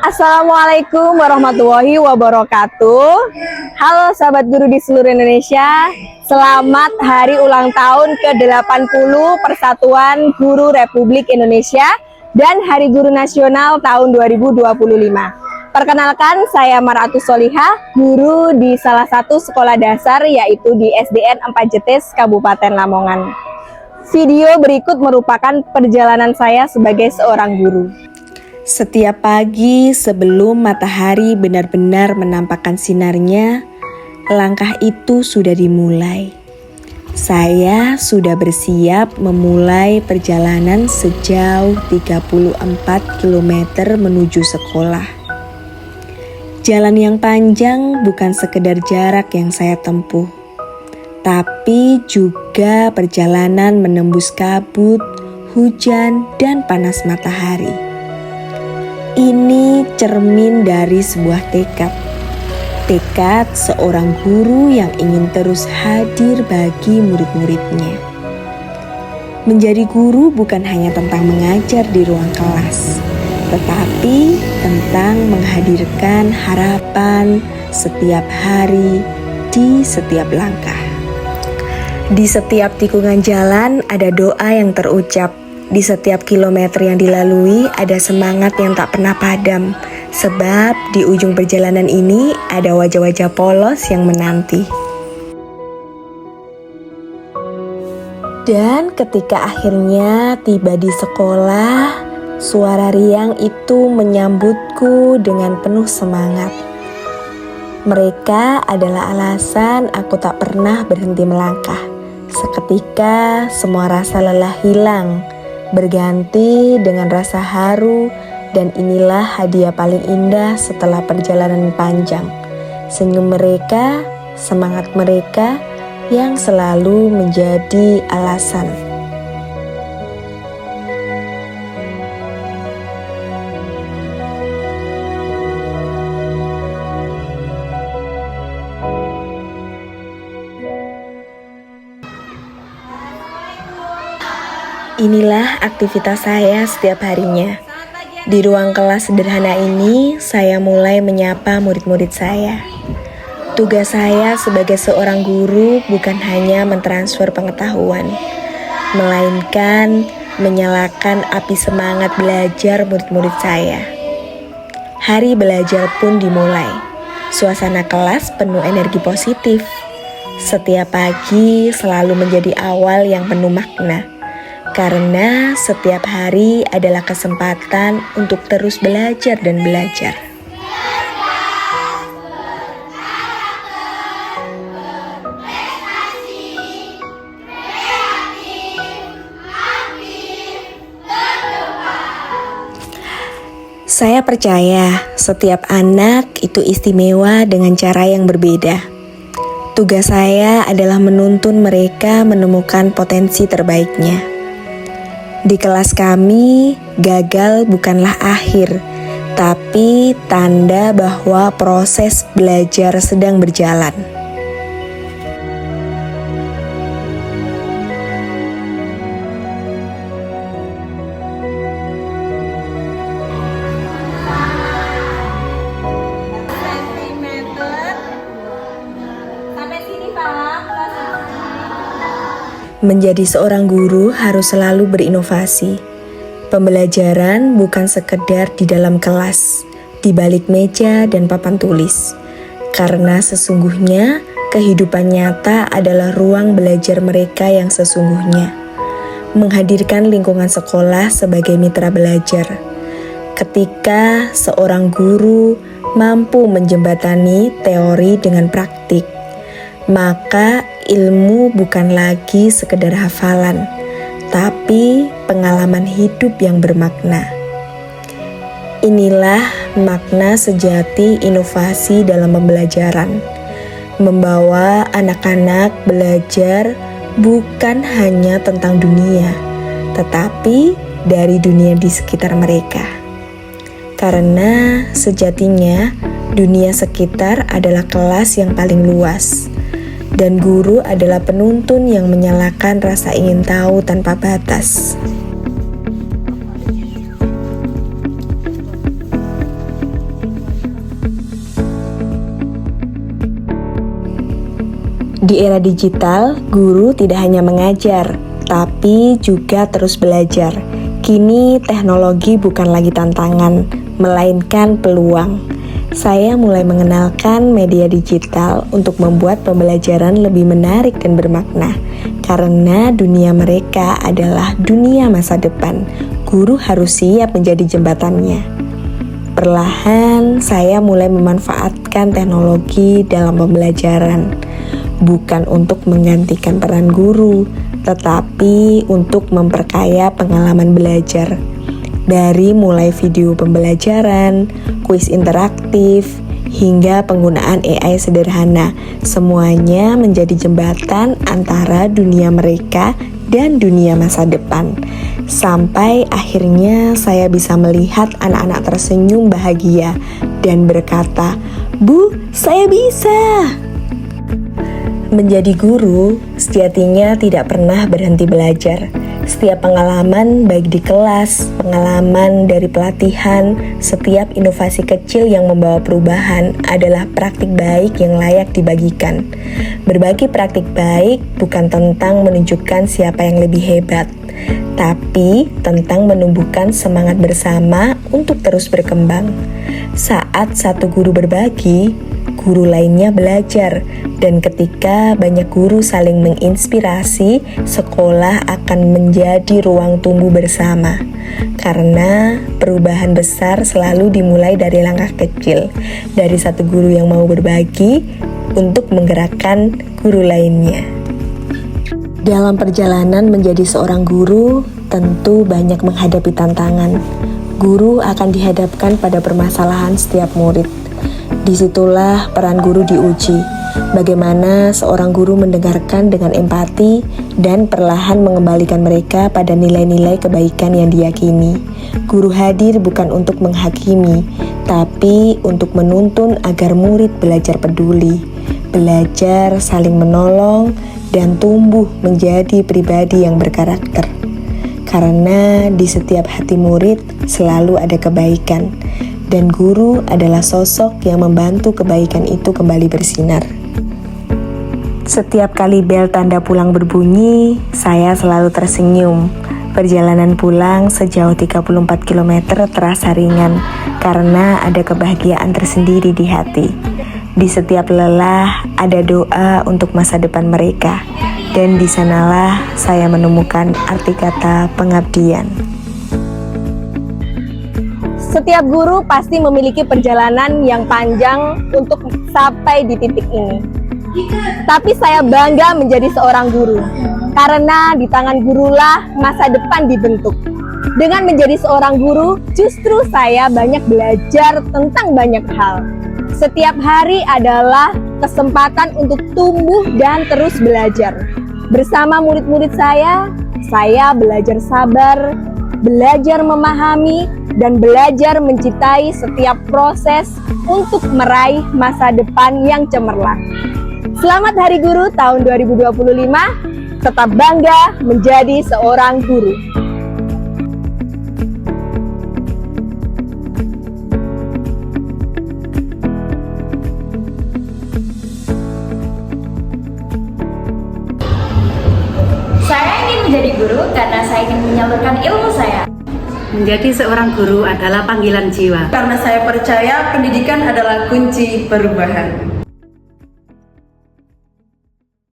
Assalamualaikum warahmatullahi wabarakatuh. Halo sahabat guru di seluruh Indonesia. Selamat hari ulang tahun ke-80 Persatuan Guru Republik Indonesia dan Hari Guru Nasional tahun 2025. Perkenalkan, saya Maratus Solihah, guru di salah satu sekolah dasar yaitu di SDN 4 Jetis, Kabupaten Lamongan. Video berikut merupakan perjalanan saya sebagai seorang guru. Setiap pagi sebelum matahari benar-benar menampakkan sinarnya, langkah itu sudah dimulai. Saya sudah bersiap memulai perjalanan sejauh 34 km menuju sekolah. Jalan yang panjang bukan sekedar jarak yang saya tempuh, tapi juga perjalanan menembus kabut, hujan, dan panas matahari. Ini cermin dari sebuah tekad seorang guru yang ingin terus hadir bagi murid-muridnya. Menjadi guru bukan hanya tentang mengajar di ruang kelas, tetapi tentang menghadirkan harapan setiap hari di setiap langkah. Di setiap tikungan jalan ada doa yang terucap. Di setiap kilometer yang dilalui ada semangat yang tak pernah padam, sebab di ujung perjalanan ini ada wajah-wajah polos yang menanti. Dan ketika akhirnya tiba di sekolah, suara riang itu menyambutku dengan penuh semangat. Mereka adalah alasan aku tak pernah berhenti melangkah. Seketika semua rasa lelah hilang, berganti dengan rasa haru, dan inilah hadiah paling indah setelah perjalanan panjang. Senyum mereka, semangat mereka yang selalu menjadi alasan. Inilah aktivitas saya setiap harinya. Di ruang kelas sederhana ini, saya mulai menyapa murid-murid saya. Tugas saya sebagai seorang guru bukan hanya mentransfer pengetahuan, melainkan menyalakan api semangat belajar murid-murid saya. Hari belajar pun dimulai. Suasana kelas penuh energi positif. Setiap pagi selalu menjadi awal yang penuh makna. Karena setiap hari adalah kesempatan untuk terus belajar dan belajar. Saya percaya setiap anak itu istimewa dengan cara yang berbeda. Tugas saya adalah menuntun mereka menemukan potensi terbaiknya. Di kelas kami, gagal bukanlah akhir, tapi tanda bahwa proses belajar sedang berjalan. Menjadi seorang guru harus selalu berinovasi. Pembelajaran bukan sekedar di dalam kelas, di balik meja dan papan tulis. Karena sesungguhnya kehidupan nyata adalah ruang belajar mereka yang sesungguhnya. Menghadirkan lingkungan sekolah sebagai mitra belajar. Ketika seorang guru mampu menjembatani teori dengan praktik, maka ilmu bukan lagi sekedar hafalan, tapi pengalaman hidup yang bermakna. Inilah makna sejati inovasi dalam pembelajaran. Membawa anak-anak belajar bukan hanya tentang dunia, tetapi dari dunia di sekitar mereka. Karena sejatinya dunia sekitar adalah kelas yang paling luas. Dan guru adalah penuntun yang menyalakan rasa ingin tahu tanpa batas. Di era digital, guru tidak hanya mengajar, tapi juga terus belajar. Kini teknologi bukan lagi tantangan, melainkan peluang. Saya mulai mengenalkan media digital untuk membuat pembelajaran lebih menarik dan bermakna. Karena dunia mereka adalah dunia masa depan, guru harus siap menjadi jembatannya. Perlahan, saya mulai memanfaatkan teknologi dalam pembelajaran. Bukan untuk menggantikan peran guru, tetapi untuk memperkaya pengalaman belajar. Dari mulai video pembelajaran, kuis interaktif, hingga penggunaan AI sederhana, semuanya menjadi jembatan antara dunia mereka dan dunia masa depan. Sampai akhirnya saya bisa melihat anak-anak tersenyum bahagia dan berkata, "Bu, saya bisa!" Menjadi guru, sejatinya tidak pernah berhenti belajar. Setiap pengalaman, baik di kelas, pengalaman dari pelatihan, setiap inovasi kecil yang membawa perubahan adalah praktik baik yang layak dibagikan. Berbagi praktik baik bukan tentang menunjukkan siapa yang lebih hebat, tapi tentang menumbuhkan semangat bersama untuk terus berkembang. Saat satu guru berbagi, guru lainnya belajar, dan ketika banyak guru saling menginspirasi, sekolah akan menjadi ruang tumbuh bersama. Karena perubahan besar selalu dimulai dari langkah kecil, dari satu guru yang mau berbagi untuk menggerakkan guru lainnya. Dalam perjalanan menjadi seorang guru, tentu banyak menghadapi tantangan. Guru akan dihadapkan pada permasalahan setiap murid. Disitulah peran guru diuji. Bagaimana seorang guru mendengarkan dengan empati dan perlahan mengembalikan mereka pada nilai-nilai kebaikan yang diyakini. Guru hadir bukan untuk menghakimi, tapi untuk menuntun agar murid belajar peduli, belajar saling menolong, dan tumbuh menjadi pribadi yang berkarakter. Karena di setiap hati murid selalu ada kebaikan, dan guru adalah sosok yang membantu kebaikan itu kembali bersinar. Setiap kali bel tanda pulang berbunyi, saya selalu tersenyum. Perjalanan pulang sejauh 34 km terasa ringan karena ada kebahagiaan tersendiri di hati. Di setiap lelah ada doa untuk masa depan mereka, dan di sanalah saya menemukan arti kata pengabdian. Setiap guru pasti memiliki perjalanan yang panjang untuk sampai di titik ini. Tapi saya bangga menjadi seorang guru, karena di tangan gurulah masa depan dibentuk. Dengan menjadi seorang guru, justru saya banyak belajar tentang banyak hal. Setiap hari adalah kesempatan untuk tumbuh dan terus belajar. Bersama murid-murid saya belajar sabar, belajar memahami, dan belajar mencintai setiap proses untuk meraih masa depan yang cemerlang. Selamat Hari Guru tahun 2025, tetap bangga menjadi seorang guru. Saya ingin menjadi guru karena saya ingin menyalurkan ilmu saya. Menjadi seorang guru adalah panggilan jiwa. Karena saya percaya pendidikan adalah kunci perubahan.